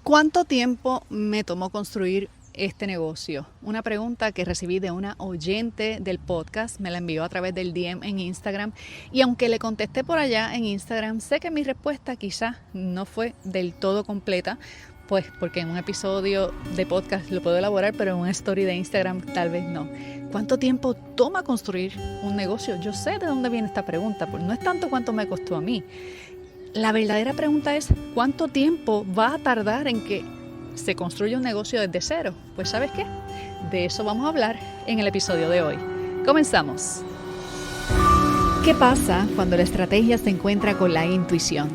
¿Cuánto tiempo me tomó construir este negocio? Una pregunta que recibí de una oyente del podcast, me la envió a través del DM en Instagram y aunque le contesté por allá en Instagram, sé que mi respuesta quizás no fue del todo completa, pues porque en un episodio de podcast lo puedo elaborar, pero en una story de Instagram tal vez no. ¿Cuánto tiempo toma construir un negocio? Yo sé de dónde viene esta pregunta, pues no es tanto cuánto me costó a mí. La verdadera pregunta es, ¿cuánto tiempo va a tardar en que se construya un negocio desde cero? Pues ¿sabes qué? De eso vamos a hablar en el episodio de hoy. Comenzamos. ¿Qué pasa cuando la estrategia se encuentra con la intuición?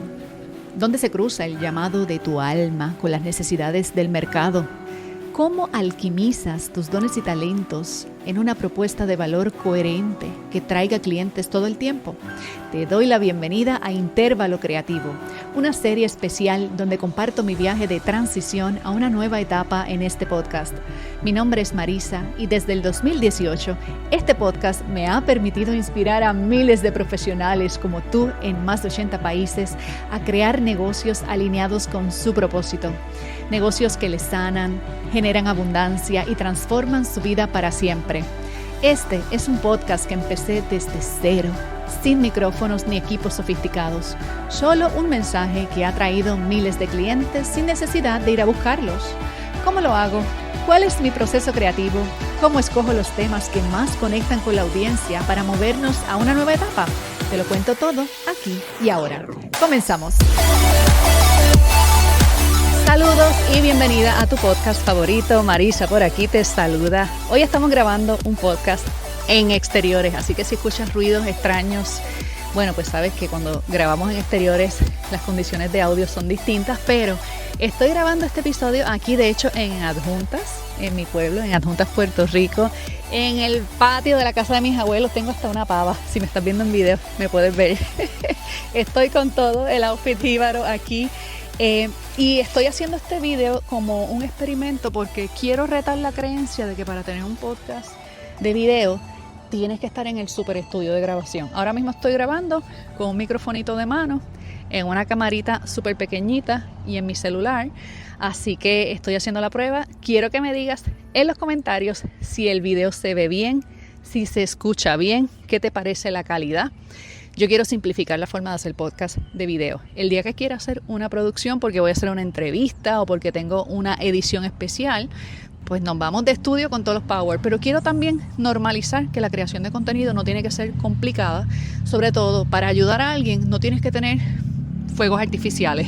¿Dónde se cruza el llamado de tu alma con las necesidades del mercado? ¿Cómo alquimizas tus dones y talentos en una propuesta de valor coherente que traiga clientes todo el tiempo? Te doy la bienvenida a Intervalo Creativo, una serie especial donde comparto mi viaje de transición a una nueva etapa en este podcast. Mi nombre es Marisa y desde el 2018 este podcast me ha permitido inspirar a miles de profesionales como tú en más de 80 países a crear negocios alineados con su propósito. Negocios que les sanan, generan abundancia y transforman su vida para siempre. Este es un podcast que empecé desde cero, sin micrófonos ni equipos sofisticados. Solo un mensaje que ha traído miles de clientes sin necesidad de ir a buscarlos. ¿Cómo lo hago? ¿Cuál es mi proceso creativo? ¿Cómo escojo los temas que más conectan con la audiencia para movernos a una nueva etapa? Te lo cuento todo aquí y ahora. Comenzamos. Saludos y bienvenida a tu podcast favorito. Marisa por aquí te saluda. Hoy estamos grabando un podcast en exteriores, así que si escuchas ruidos extraños, bueno, pues sabes que cuando grabamos en exteriores las condiciones de audio son distintas, pero estoy grabando este episodio aquí, de hecho, en Adjuntas, en mi pueblo, en Adjuntas, Puerto Rico, en el patio de la casa de mis abuelos. Tengo hasta una pava, si me estás viendo en video me puedes ver. Estoy con todo el outfit jíbaro aquí. Y estoy haciendo este video como un experimento porque quiero retar la creencia de que para tener un podcast de video tienes que estar en el super estudio de grabación. Ahora mismo estoy grabando con un microfonito de mano, en una camarita súper pequeñita y en mi celular. Así que estoy haciendo la prueba. Quiero que me digas en los comentarios si el video se ve bien, si se escucha bien, qué te parece la calidad. Yo quiero simplificar la forma de hacer podcast de video. El día que quiera hacer una producción porque voy a hacer una entrevista o porque tengo una edición especial, pues nos vamos de estudio con todos los power. Pero quiero también normalizar que la creación de contenido no tiene que ser complicada. Sobre todo, para ayudar a alguien no tienes que tener fuegos artificiales.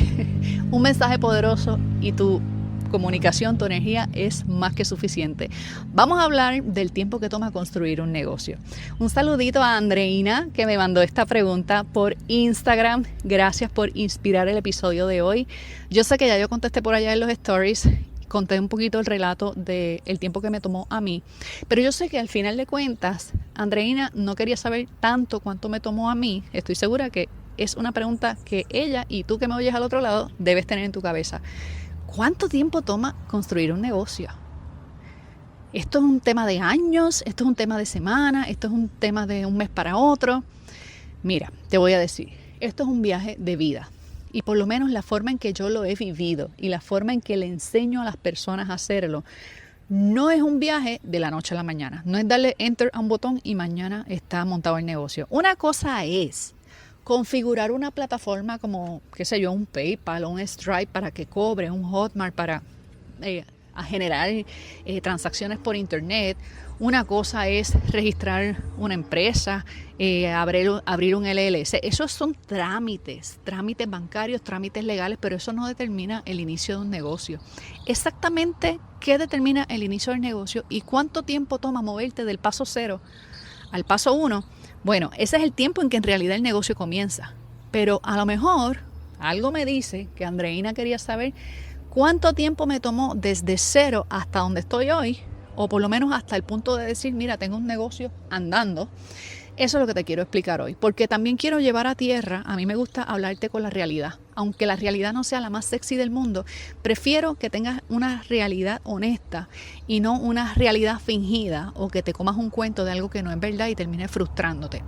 Un mensaje poderoso y tu comunicación, tu energía es más que suficiente. Vamos a hablar del tiempo que toma construir un negocio. Un saludito a Andreina que me mandó esta pregunta por Instagram. Gracias por inspirar el episodio de hoy. Yo sé que ya yo contesté por allá en los stories, conté un poquito el relato del tiempo que me tomó a mí, pero yo sé que al final de cuentas Andreina no quería saber tanto cuánto me tomó a mí. Estoy segura que es una pregunta que ella y tú que me oyes al otro lado debes tener en tu cabeza. ¿Cuánto tiempo toma construir un negocio? ¿Esto es un tema de años? ¿Esto es un tema de semana? ¿Esto es un tema de un mes para otro? Mira, te voy a decir, esto es un viaje de vida. Y por lo menos la forma en que yo lo he vivido y la forma en que le enseño a las personas a hacerlo, no es un viaje de la noche a la mañana. No es darle enter a un botón y mañana está montado el negocio. Una cosa es configurar una plataforma como, qué sé yo, un PayPal o un Stripe para que cobre, un Hotmart para a generar transacciones por internet. Una cosa es registrar una empresa, abrir un LLC. Esos son trámites bancarios, trámites legales, pero eso no determina el inicio de un negocio. Exactamente qué determina el inicio del negocio y cuánto tiempo toma moverte del paso 0 al paso 1. Bueno, ese es el tiempo en que en realidad el negocio comienza. Pero a lo mejor algo me dice que Andreina quería saber cuánto tiempo me tomó desde cero hasta donde estoy hoy, o por lo menos hasta el punto de decir, mira, tengo un negocio andando. Eso es lo que te quiero explicar hoy, porque también quiero llevar a tierra, a mí me gusta hablarte con la realidad. Aunque la realidad no sea la más sexy del mundo, prefiero que tengas una realidad honesta y no una realidad fingida o que te comas un cuento de algo que no es verdad y termines frustrándote.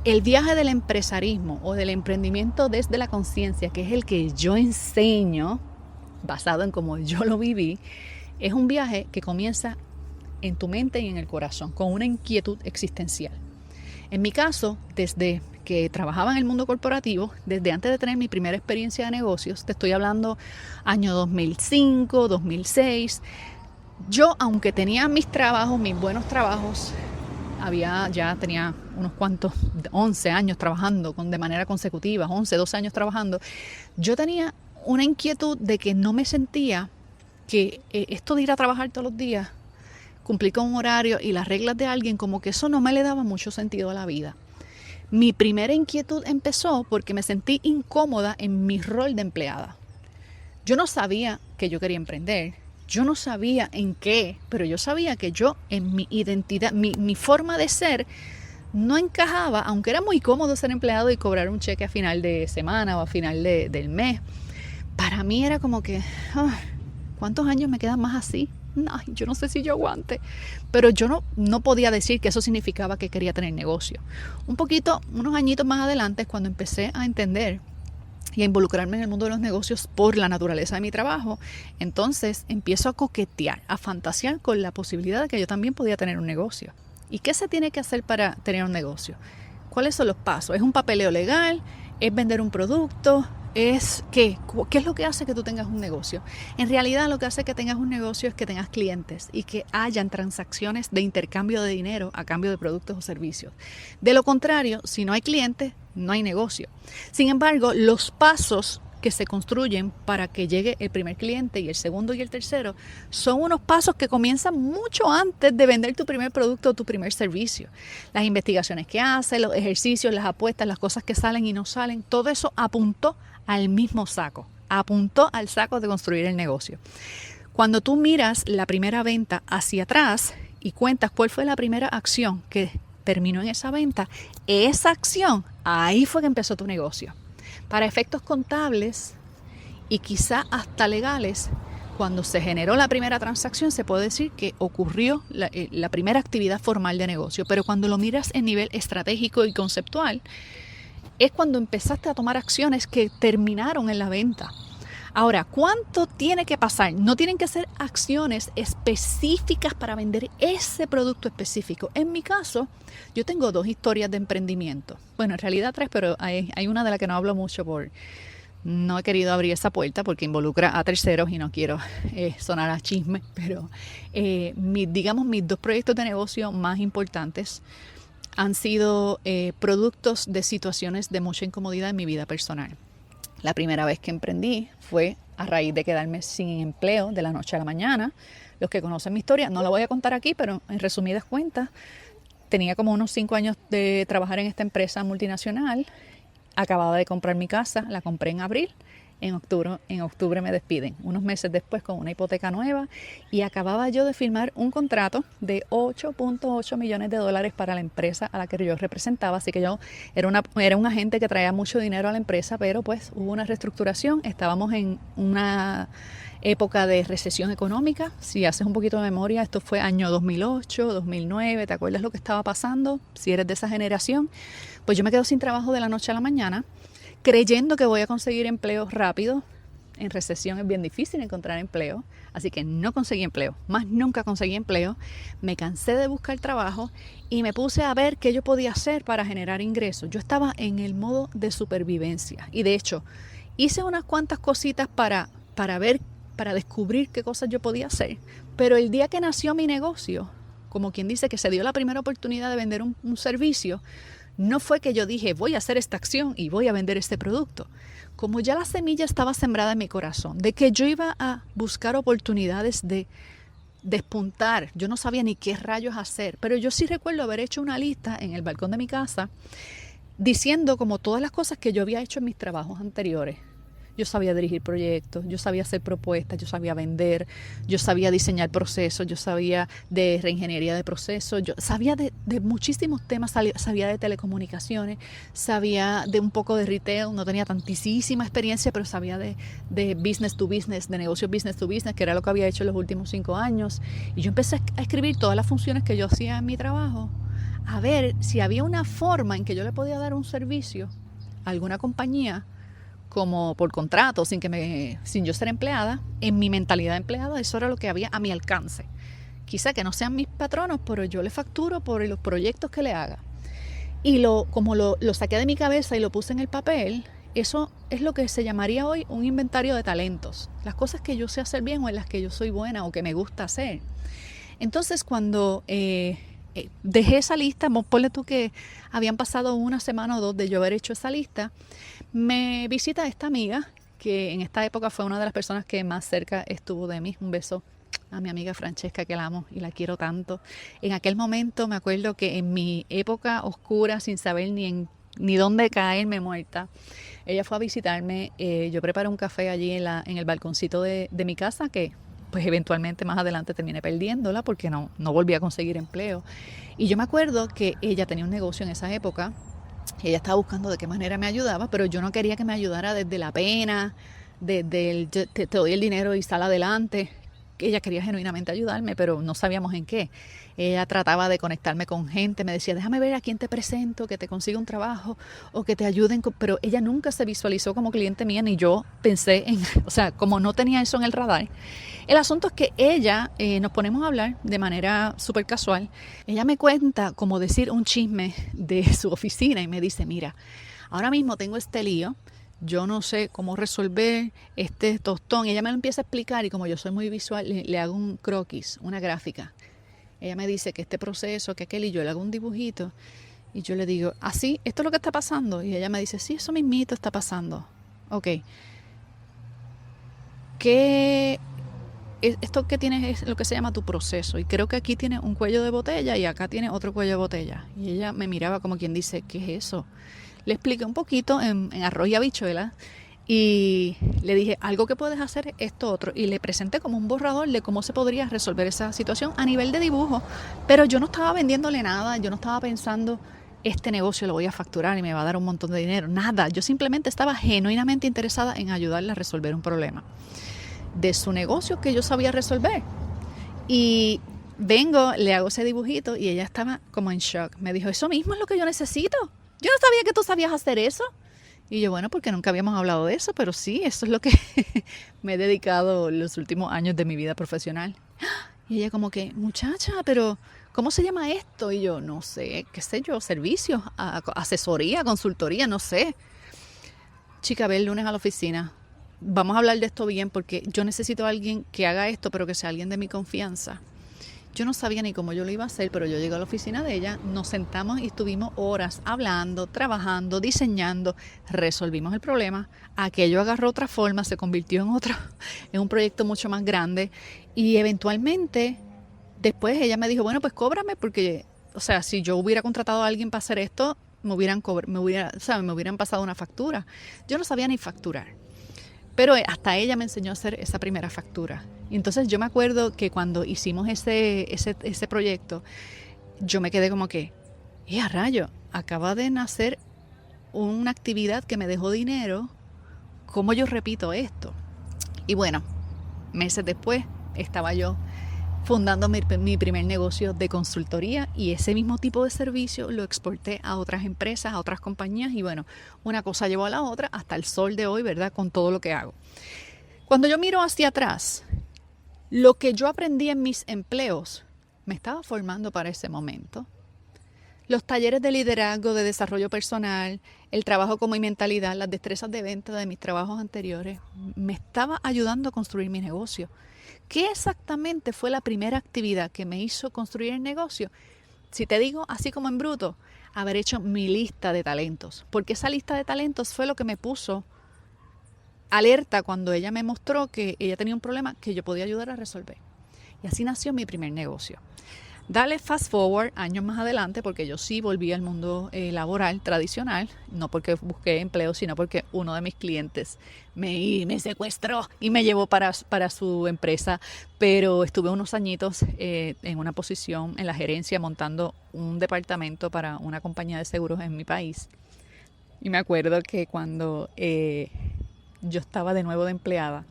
El viaje del empresarismo o del emprendimiento desde la conciencia, que es el que yo enseño, basado en cómo yo lo viví, es un viaje que comienza en tu mente y en el corazón, con una inquietud existencial. En mi caso, desde que trabajaba en el mundo corporativo, desde antes de tener mi primera experiencia de negocios, te estoy hablando año 2005, 2006, yo, aunque tenía mis trabajos, mis buenos trabajos, ya tenía unos cuantos, 11 años trabajando de manera consecutiva, 11, 12 años trabajando, yo tenía una inquietud de que no me sentía que esto de ir a trabajar todos los días, cumplir con un horario y las reglas de alguien, como que eso no me le daba mucho sentido a la vida. Mi primera inquietud empezó porque me sentí incómoda en mi rol de empleada. Yo no sabía que yo quería emprender, yo no sabía en qué, pero yo sabía que yo en mi identidad, mi forma de ser no encajaba, aunque era muy cómodo ser empleado y cobrar un cheque a final de semana o a final del mes. Para mí era como que, ¿cuántos años me quedan más así? Ay, yo no sé si yo aguante. Pero yo no podía decir que eso significaba que quería tener negocio. Unos añitos más adelante, cuando empecé a entender y a involucrarme en el mundo de los negocios por la naturaleza de mi trabajo, entonces empiezo a coquetear, a fantasear con la posibilidad de que yo también podía tener un negocio. ¿Y qué se tiene que hacer para tener un negocio? ¿Cuáles son los pasos? ¿Es un papeleo legal? ¿Es vender un producto? ¿Qué es lo que hace que tú tengas un negocio? En realidad lo que hace que tengas un negocio es que tengas clientes y que hayan transacciones de intercambio de dinero a cambio de productos o servicios. De lo contrario, si no hay clientes, no hay negocio. Sin embargo, los pasos que se construyen para que llegue el primer cliente y el segundo y el tercero son unos pasos que comienzan mucho antes de vender tu primer producto o tu primer servicio. Las investigaciones que haces, los ejercicios, las apuestas, las cosas que salen y no salen, todo eso apuntó al mismo saco, apuntó al saco de construir el negocio. Cuando tú miras la primera venta hacia atrás y cuentas cuál fue la primera acción que terminó en esa venta, esa acción, ahí fue que empezó tu negocio. Para efectos contables y quizá hasta legales, cuando se generó la primera transacción, se puede decir que ocurrió la primera actividad formal de negocio. Pero cuando lo miras en nivel estratégico y conceptual, es cuando empezaste a tomar acciones que terminaron en la venta. Ahora, ¿cuánto tiene que pasar? No tienen que ser acciones específicas para vender ese producto específico. En mi caso, yo tengo 2 historias de emprendimiento. Bueno, en realidad 3, pero hay una de la que no hablo mucho no he querido abrir esa puerta porque involucra a terceros y no quiero sonar a chisme. Pero mis 2 proyectos de negocio más importantes han sido productos de situaciones de mucha incomodidad en mi vida personal. La primera vez que emprendí fue a raíz de quedarme sin empleo de la noche a la mañana. Los que conocen mi historia, no la voy a contar aquí, pero en resumidas cuentas, tenía como unos 5 años de trabajar en esta empresa multinacional. Acababa de comprar mi casa, la compré en abril. En octubre me despiden, unos meses después con una hipoteca nueva, y acababa yo de firmar un contrato de $8.8 millones para la empresa a la que yo representaba, así que yo era un agente que traía mucho dinero a la empresa, pero pues hubo una reestructuración, estábamos en una época de recesión económica. Si haces un poquito de memoria, esto fue año 2008, 2009, ¿te acuerdas lo que estaba pasando? Si eres de esa generación, pues yo me quedo sin trabajo de la noche a la mañana, creyendo que voy a conseguir empleo rápido. En recesión es bien difícil encontrar empleo, así que no conseguí empleo, más nunca conseguí empleo. Me cansé de buscar trabajo y me puse a ver qué yo podía hacer para generar ingresos. Yo estaba en el modo de supervivencia y de hecho hice unas cuantas cositas para descubrir qué cosas yo podía hacer, pero el día que nació mi negocio, como quien dice que se dio la primera oportunidad de vender un servicio, no fue que yo dije voy a hacer esta acción y voy a vender este producto. Como ya la semilla estaba sembrada en mi corazón de que yo iba a buscar oportunidades de despuntar, yo no sabía ni qué rayos hacer, pero yo sí recuerdo haber hecho una lista en el balcón de mi casa diciendo como todas las cosas que yo había hecho en mis trabajos anteriores. Yo sabía dirigir proyectos, yo sabía hacer propuestas, yo sabía vender, yo sabía diseñar procesos, yo sabía de reingeniería de procesos, yo sabía de muchísimos temas, sabía de telecomunicaciones, sabía de un poco de retail, no tenía tantísima experiencia, pero sabía de business to business, de negocios business to business, que era lo que había hecho en los últimos 5 años. Y yo empecé a escribir todas las funciones que yo hacía en mi trabajo, a ver si había una forma en que yo le podía dar un servicio a alguna compañía como por contrato, sin yo ser empleada. En mi mentalidad de empleada, eso era lo que había a mi alcance. Quizá que no sean mis patronos, pero yo le facturo por los proyectos que le haga. Y como lo saqué de mi cabeza y lo puse en el papel, eso es lo que se llamaría hoy un inventario de talentos. Las cosas que yo sé hacer bien o en las que yo soy buena o que me gusta hacer. Entonces, cuando dejé esa lista, ponle tú que habían pasado una semana o dos de yo haber hecho esa lista, me visita esta amiga, que en esta época fue una de las personas que más cerca estuvo de mí. Un beso a mi amiga Francesca, que la amo y la quiero tanto. En aquel momento me acuerdo que en mi época oscura, sin saber ni dónde caerme muerta, ella fue a visitarme. Yo preparé un café allí en el balconcito de mi casa, que pues eventualmente más adelante terminé perdiéndola porque no volví a conseguir empleo. Y yo me acuerdo que ella tenía un negocio en esa época. Ella estaba buscando de qué manera me ayudaba, pero yo no quería que me ayudara desde la pena, desde el te doy el dinero y sal adelante. Ella quería genuinamente ayudarme, pero no sabíamos en qué. Ella trataba de conectarme con gente, me decía, déjame ver a quién te presento, que te consiga un trabajo o que te ayuden, pero ella nunca se visualizó como cliente mía, ni yo pensé o sea, como no tenía eso en el radar. El asunto es que ella, nos ponemos a hablar de manera súper casual. Ella me cuenta, como decir, un chisme de su oficina y me dice, mira, ahora mismo tengo este lío, yo no sé cómo resolver este tostón. Ella me lo empieza a explicar y como yo soy muy visual, le hago un croquis, una gráfica. Ella me dice que este proceso, que aquel, y yo le hago un dibujito y yo le digo, ¿así? ¿Esto es lo que está pasando? Y ella me dice, sí, eso mismito está pasando. Ok. Esto que tienes es lo que se llama tu proceso, y creo que aquí tiene un cuello de botella y acá tiene otro cuello de botella. Y ella me miraba como quien dice, ¿qué es eso? Le expliqué un poquito en arroz y habichuelas y le dije, algo que puedes hacer, esto otro, y le presenté como un borrador de cómo se podría resolver esa situación a nivel de dibujo, pero yo no estaba vendiéndole nada, yo no estaba pensando, este negocio lo voy a facturar y me va a dar un montón de dinero, nada, yo simplemente estaba genuinamente interesada en ayudarle a resolver un problema de su negocio que yo sabía resolver. Y vengo, le hago ese dibujito y ella estaba como en shock. Me dijo, eso mismo es lo que yo necesito. Yo no sabía que tú sabías hacer eso. Y yo, bueno, porque nunca habíamos hablado de eso, pero sí, eso es lo que me he dedicado los últimos años de mi vida profesional. Y ella como que, muchacha, pero ¿cómo se llama esto? Y yo, no sé, qué sé yo, servicios, asesoría, consultoría, no sé. Chica, ve el lunes a la oficina. Vamos a hablar de esto bien porque yo necesito a alguien que haga esto, pero que sea alguien de mi confianza. Yo no sabía ni cómo yo lo iba a hacer, pero yo llegué a la oficina de ella, nos sentamos y estuvimos horas hablando, trabajando, diseñando, resolvimos el problema. Aquello agarró otra forma, se convirtió en un proyecto mucho más grande y eventualmente después ella me dijo, bueno, pues cóbrame porque, o sea, si yo hubiera contratado a alguien para hacer esto, me hubieran pasado una factura. Yo no sabía ni facturar. Pero hasta ella me enseñó a hacer esa primera factura. Y entonces yo me acuerdo que cuando hicimos ese proyecto, yo me quedé como que, a rayo, acaba de nacer una actividad que me dejó dinero, ¿cómo yo repito esto? Y bueno, meses después estaba yo fundando mi primer negocio de consultoría y ese mismo tipo de servicio lo exporté a otras empresas, a otras compañías y bueno, una cosa llevó a la otra hasta el sol de hoy, ¿verdad? Con todo lo que hago. Cuando yo miro hacia atrás, lo que yo aprendí en mis empleos me estaba formando para ese momento. Los talleres de liderazgo, de desarrollo personal, el trabajo con mi mentalidad, las destrezas de venta de mis trabajos anteriores, me estaba ayudando a construir mi negocio. ¿Qué exactamente fue la primera actividad que me hizo construir el negocio? Si te digo así como en bruto, haber hecho mi lista de talentos, porque esa lista de talentos fue lo que me puso alerta cuando ella me mostró que ella tenía un problema que yo podía ayudar a resolver. Y así nació mi primer negocio. Dale fast forward años más adelante, porque yo sí volví al mundo laboral tradicional, no porque busqué empleo, sino porque uno de mis clientes me secuestró y me llevó para su empresa, pero estuve unos añitos en una posición en la gerencia montando un departamento para una compañía de seguros en mi país. Y me acuerdo que cuando yo estaba de nuevo de empleada,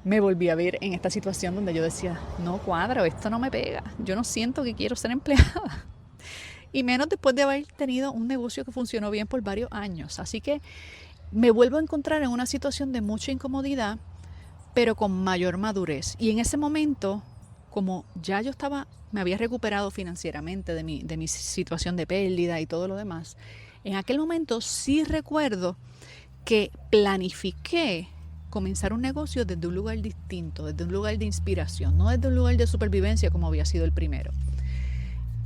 me volví a ver en esta situación donde yo decía, no cuadra, esto no me pega, yo no siento que quiero ser empleada. Y menos después de haber tenido un negocio que funcionó bien por varios años. Así que me vuelvo a encontrar en una situación de mucha incomodidad, pero con mayor madurez. Y en ese momento, como ya yo me había recuperado financieramente de mi situación de pérdida y todo lo demás, en aquel momento sí recuerdo que planifiqué comenzar un negocio desde un lugar distinto, desde un lugar de inspiración, no desde un lugar de supervivencia como había sido el primero.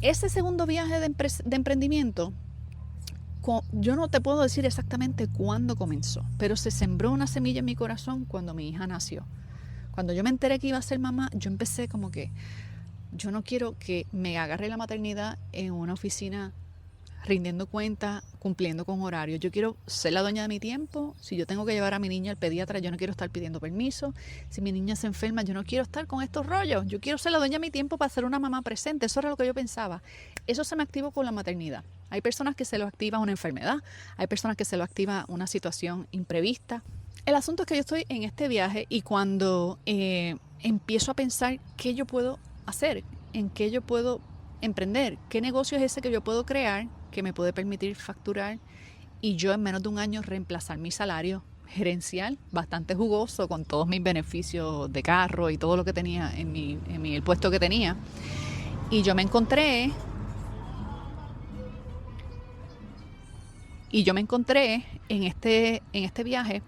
Ese segundo viaje de emprendimiento, yo no te puedo decir exactamente cuándo comenzó, pero se sembró una semilla en mi corazón cuando mi hija nació. Cuando yo me enteré que iba a ser mamá, yo empecé como que yo no quiero que me agarre la maternidad en una oficina rindiendo cuentas, cumpliendo con horarios. Yo quiero ser la dueña de mi tiempo. Si yo tengo que llevar a mi niña al pediatra, yo no quiero estar pidiendo permiso. Si mi niña se enferma, yo no quiero estar con estos rollos. Yo quiero ser la dueña de mi tiempo para ser una mamá presente. Eso era lo que yo pensaba. Eso se me activó con la maternidad. Hay personas que se lo activa una enfermedad. Hay personas que se lo activa una situación imprevista. El asunto es que yo estoy en este viaje y cuando empiezo a pensar qué yo puedo hacer, en qué yo puedo emprender, qué negocio es ese que yo puedo crear, que me puede permitir facturar y yo en menos de un año reemplazar mi salario gerencial, bastante jugoso, con todos mis beneficios de carro y todo lo que tenía en el puesto que tenía. Y yo me encontré en este viaje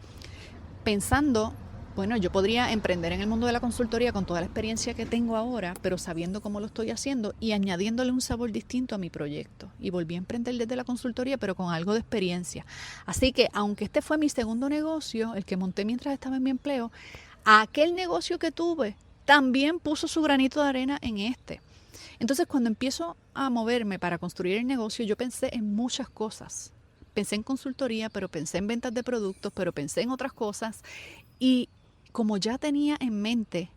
pensando, bueno, yo podría emprender en el mundo de la consultoría con toda la experiencia que tengo ahora, pero sabiendo cómo lo estoy haciendo y añadiéndole un sabor distinto a mi proyecto. Y volví a emprender desde la consultoría, pero con algo de experiencia. Así que, aunque este fue mi segundo negocio, el que monté mientras estaba en mi empleo, aquel negocio que tuve también puso su granito de arena en este. Entonces, cuando empiezo a moverme para construir el negocio, yo pensé en muchas cosas. Pensé en consultoría, pero pensé en ventas de productos, pero pensé en otras cosas. Y como ya tenía en mente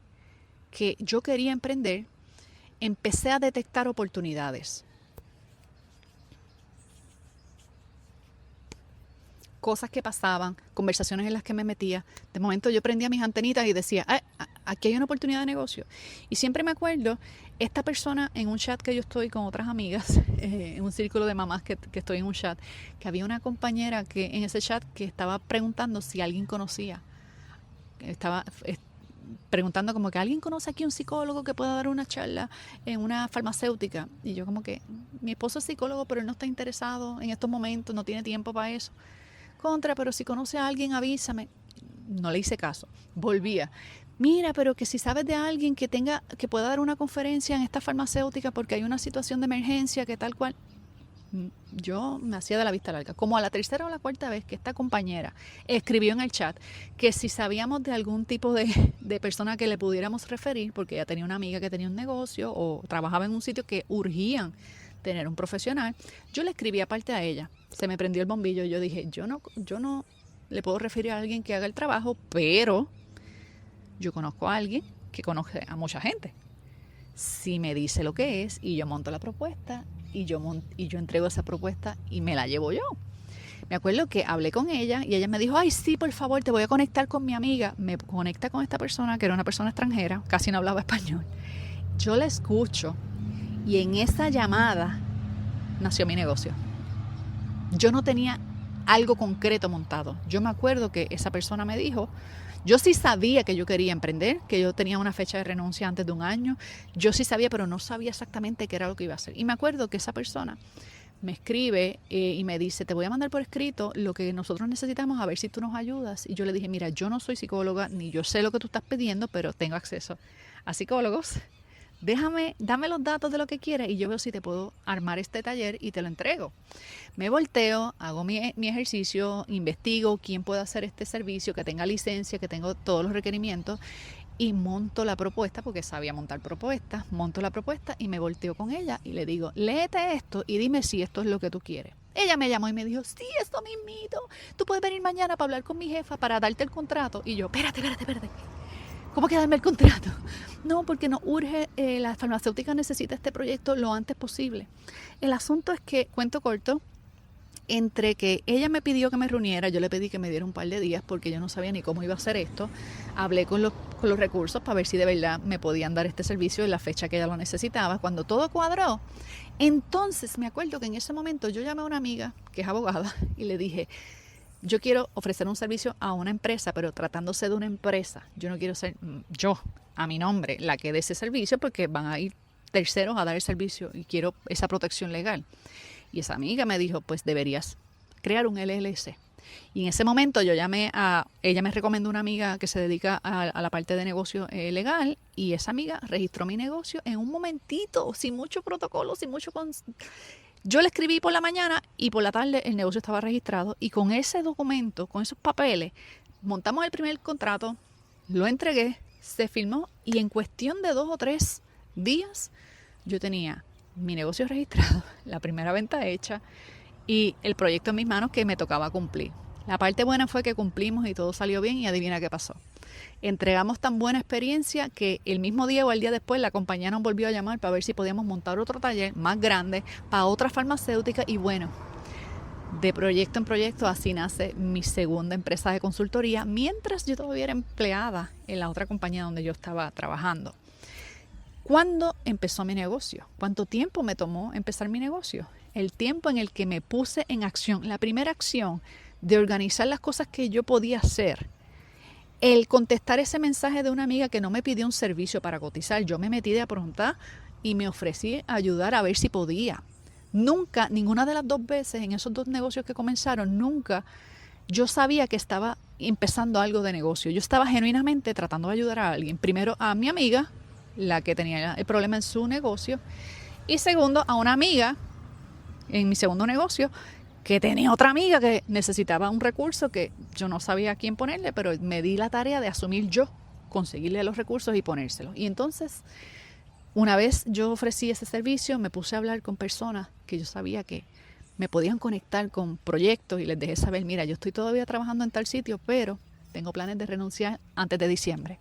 que yo quería emprender, empecé a detectar oportunidades. Cosas que pasaban, conversaciones en las que me metía. De momento yo prendía mis antenitas y decía, aquí hay una oportunidad de negocio. Y siempre me acuerdo, esta persona en un chat que yo estoy con otras amigas, en un círculo de mamás que estoy en un chat, que había una compañera que en ese chat que estaba preguntando si alguien conocía. Estaba preguntando como que alguien conoce aquí un psicólogo que pueda dar una charla en una farmacéutica. Y yo como que, mi esposo es psicólogo, pero él no está interesado en estos momentos, no tiene tiempo para eso. Pero si conoce a alguien, avísame. No le hice caso. Volvía. Mira, pero que si sabes de alguien que pueda dar una conferencia en esta farmacéutica porque hay una situación de emergencia, que tal cual. Yo me hacía de la vista larga. Como a la tercera o la cuarta vez que esta compañera escribió en el chat que si sabíamos de algún tipo de persona que le pudiéramos referir, porque ella tenía una amiga que tenía un negocio o trabajaba en un sitio que urgían tener un profesional, yo le escribí aparte a ella. Se me prendió el bombillo y yo dije, yo no le puedo referir a alguien que haga el trabajo, pero yo conozco a alguien que conoce a mucha gente. Si me dice lo que es y yo monto la propuesta y yo entrego esa propuesta y me la llevo yo. Me acuerdo que hablé con ella y ella me dijo, ay, sí, por favor, te voy a conectar con mi amiga. Me conecta con esta persona, que era una persona extranjera, casi no hablaba español. Yo la escucho y en esa llamada nació mi negocio. Yo no tenía algo concreto montado. Yo me acuerdo que esa persona me dijo, yo sí sabía que yo quería emprender, que yo tenía una fecha de renuncia antes de un año. Yo sí sabía, pero no sabía exactamente qué era lo que iba a hacer. Y me acuerdo que esa persona me escribe y me dice, te voy a mandar por escrito lo que nosotros necesitamos, a ver si tú nos ayudas. Y yo le dije, mira, yo no soy psicóloga, ni yo sé lo que tú estás pidiendo, pero tengo acceso a psicólogos. Dame los datos de lo que quieras y yo veo si te puedo armar este taller y te lo entrego. Me volteo, hago mi ejercicio, investigo quién puede hacer este servicio, que tenga licencia, que tenga todos los requerimientos y monto la propuesta, porque sabía montar propuestas, monto la propuesta y me volteo con ella y le digo, léete esto y dime si esto es lo que tú quieres. Ella me llamó y me dijo, sí, esto mismito, tú puedes venir mañana para hablar con mi jefa para darte el contrato. Y yo, espérate. ¿Cómo que darme el contrato? No, porque nos urge, la farmacéutica necesita este proyecto lo antes posible. El asunto es que, cuento corto, entre que ella me pidió que me reuniera, yo le pedí que me diera un par de días porque yo no sabía ni cómo iba a hacer esto. Hablé con los recursos para ver si de verdad me podían dar este servicio en la fecha que ella lo necesitaba. Cuando todo cuadró, entonces me acuerdo que en ese momento yo llamé a una amiga que es abogada y le dije, yo quiero ofrecer un servicio a una empresa, pero tratándose de una empresa, yo no quiero ser yo, a mi nombre, la que dé ese servicio, porque van a ir terceros a dar el servicio y quiero esa protección legal. Y esa amiga me dijo, pues deberías crear un LLC. Y en ese momento ella me recomendó una amiga que se dedica a la parte de negocio legal, y esa amiga registró mi negocio en un momentito, sin mucho protocolo, Yo le escribí por la mañana y por la tarde el negocio estaba registrado, y con ese documento, con esos papeles, montamos el primer contrato, lo entregué, se firmó, y en cuestión de 2 o 3 días yo tenía mi negocio registrado, la primera venta hecha y el proyecto en mis manos que me tocaba cumplir. La parte buena fue que cumplimos y todo salió bien, y adivina qué pasó. Entregamos tan buena experiencia que el mismo día o el día después la compañía nos volvió a llamar para ver si podíamos montar otro taller más grande para otra farmacéutica, y bueno, de proyecto en proyecto así nace mi segunda empresa de consultoría, mientras yo todavía era empleada en la otra compañía donde yo estaba trabajando. ¿Cuándo empezó mi negocio? ¿Cuánto tiempo me tomó empezar mi negocio? El tiempo en el que me puse en acción. La primera acción de organizar las cosas que yo podía hacer. El contestar ese mensaje de una amiga que no me pidió un servicio para cotizar. Yo me metí de aprontar y me ofrecí a ayudar a ver si podía. Nunca, ninguna de las 2 veces en esos 2 negocios que comenzaron, nunca yo sabía que estaba empezando algo de negocio. Yo estaba genuinamente tratando de ayudar a alguien. Primero a mi amiga, la que tenía el problema en su negocio, y segundo a una amiga en mi segundo negocio que tenía otra amiga que necesitaba un recurso que yo no sabía a quién ponerle, pero me di la tarea de asumir yo, conseguirle los recursos y ponérselos. Y entonces, una vez yo ofrecí ese servicio, me puse a hablar con personas que yo sabía que me podían conectar con proyectos, y les dejé saber, mira, yo estoy todavía trabajando en tal sitio, pero tengo planes de renunciar antes de diciembre.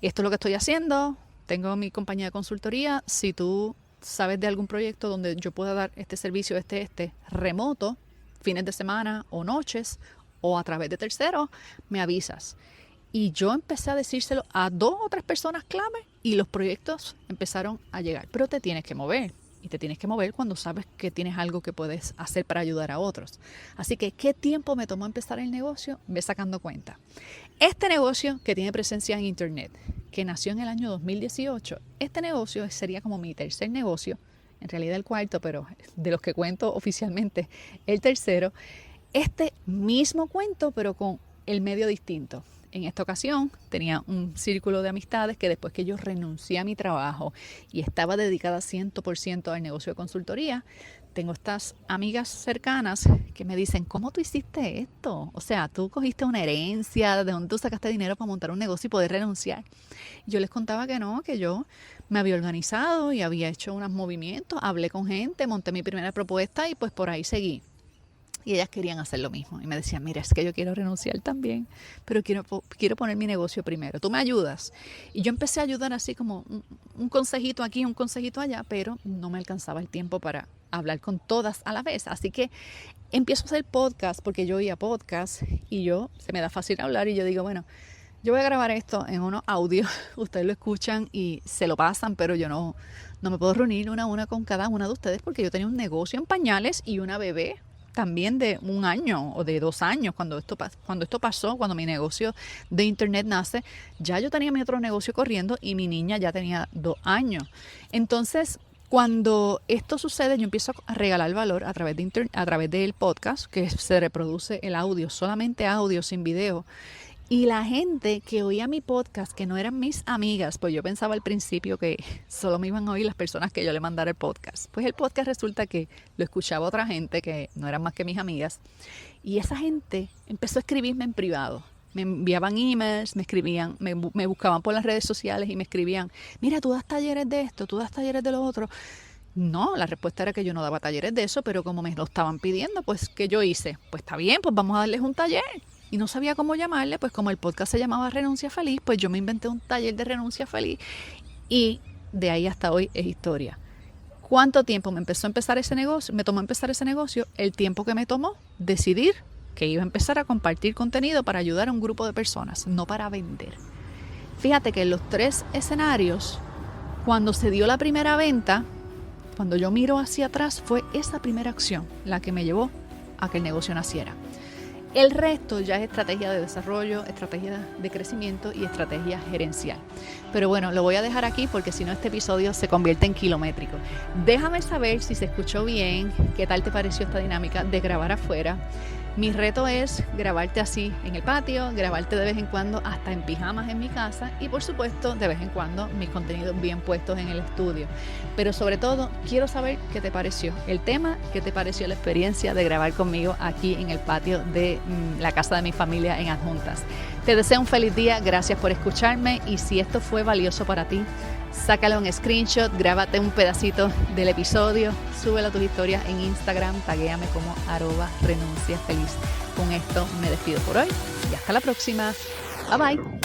Esto es lo que estoy haciendo. Tengo mi compañía de consultoría. Si tú sabes de algún proyecto donde yo pueda dar este servicio, remoto, fines de semana o noches, o a través de terceros, me avisas. Y yo empecé a decírselo a 2 o 3 personas clave, y los proyectos empezaron a llegar. Pero te tienes que mover. Y te tienes que mover cuando sabes que tienes algo que puedes hacer para ayudar a otros. Así que, ¿qué tiempo me tomó empezar el negocio? Ve sacando cuenta. Este negocio que tiene presencia en Internet, que nació en el año 2018, este negocio sería como mi tercer negocio, en realidad el cuarto, pero de los que cuento oficialmente, el tercero. Este mismo cuento, pero con el medio distinto. En esta ocasión tenía un círculo de amistades que después que yo renuncié a mi trabajo y estaba dedicada 100% al negocio de consultoría, tengo estas amigas cercanas que me dicen, ¿cómo tú hiciste esto? O sea, tú cogiste una herencia, ¿de dónde tú sacaste dinero para montar un negocio y poder renunciar? Y yo les contaba que no, que yo me había organizado y había hecho unos movimientos, hablé con gente, monté mi primera propuesta y pues por ahí seguí. Y ellas querían hacer lo mismo. Y me decían, mira, es que yo quiero renunciar también, pero quiero poner mi negocio primero. ¿Tú me ayudas? Y yo empecé a ayudar así como un consejito aquí, un consejito allá, pero no me alcanzaba el tiempo para hablar con todas a la vez. Así que empiezo a hacer podcast, porque yo oía podcast y se me da fácil hablar, y yo digo, bueno, yo voy a grabar esto en unos audios, ustedes lo escuchan y se lo pasan, pero yo no me puedo reunir una a una con cada una de ustedes, porque yo tenía un negocio en pañales y una bebé también de 1 año o de 2 años. Cuando esto pasó, cuando mi negocio de Internet nace, ya yo tenía mi otro negocio corriendo y mi niña ya tenía 2 años. Entonces, cuando esto sucede, yo empiezo a regalar valor a través del podcast, que se reproduce el audio, solamente audio, sin video. Y la gente que oía mi podcast, que no eran mis amigas, pues yo pensaba al principio que solo me iban a oír las personas que yo le mandara el podcast. Pues el podcast resulta que lo escuchaba otra gente que no eran más que mis amigas. Y esa gente empezó a escribirme en privado. Me enviaban emails, me escribían, me buscaban por las redes sociales y me escribían, mira, tú das talleres de esto, tú das talleres de lo otro. No, la respuesta era que yo no daba talleres de eso, pero como me lo estaban pidiendo, pues ¿qué yo hice? Pues está bien, pues vamos a darles un taller. Y no sabía cómo llamarle, pues como el podcast se llamaba Renuncia Feliz, pues yo me inventé un taller de Renuncia Feliz, y de ahí hasta hoy es historia. ¿Cuánto tiempo me tomó empezar ese negocio? El tiempo que me tomó decidir que iba a empezar a compartir contenido para ayudar a un grupo de personas, no para vender. Fíjate que en los 3 escenarios, cuando se dio la primera venta, cuando yo miro hacia atrás, fue esa primera acción la que me llevó a que el negocio naciera. El resto ya es estrategia de desarrollo, estrategia de crecimiento y estrategia gerencial. Pero bueno, lo voy a dejar aquí porque si no este episodio se convierte en kilométrico. Déjame saber si se escuchó bien, qué tal te pareció esta dinámica de grabar afuera. Mi reto es grabarte así en el patio, grabarte de vez en cuando hasta en pijamas en mi casa y por supuesto de vez en cuando mis contenidos bien puestos en el estudio. Pero sobre todo quiero saber qué te pareció el tema, qué te pareció la experiencia de grabar conmigo aquí en el patio de la casa de mi familia en Adjuntas. Te deseo un feliz día, gracias por escucharme y si esto fue valioso para ti, sácalo un screenshot, grábate un pedacito del episodio, súbelo a tus historias en Instagram, taguéame como @renunciafeliz. Con esto me despido por hoy y hasta la próxima. Bye bye.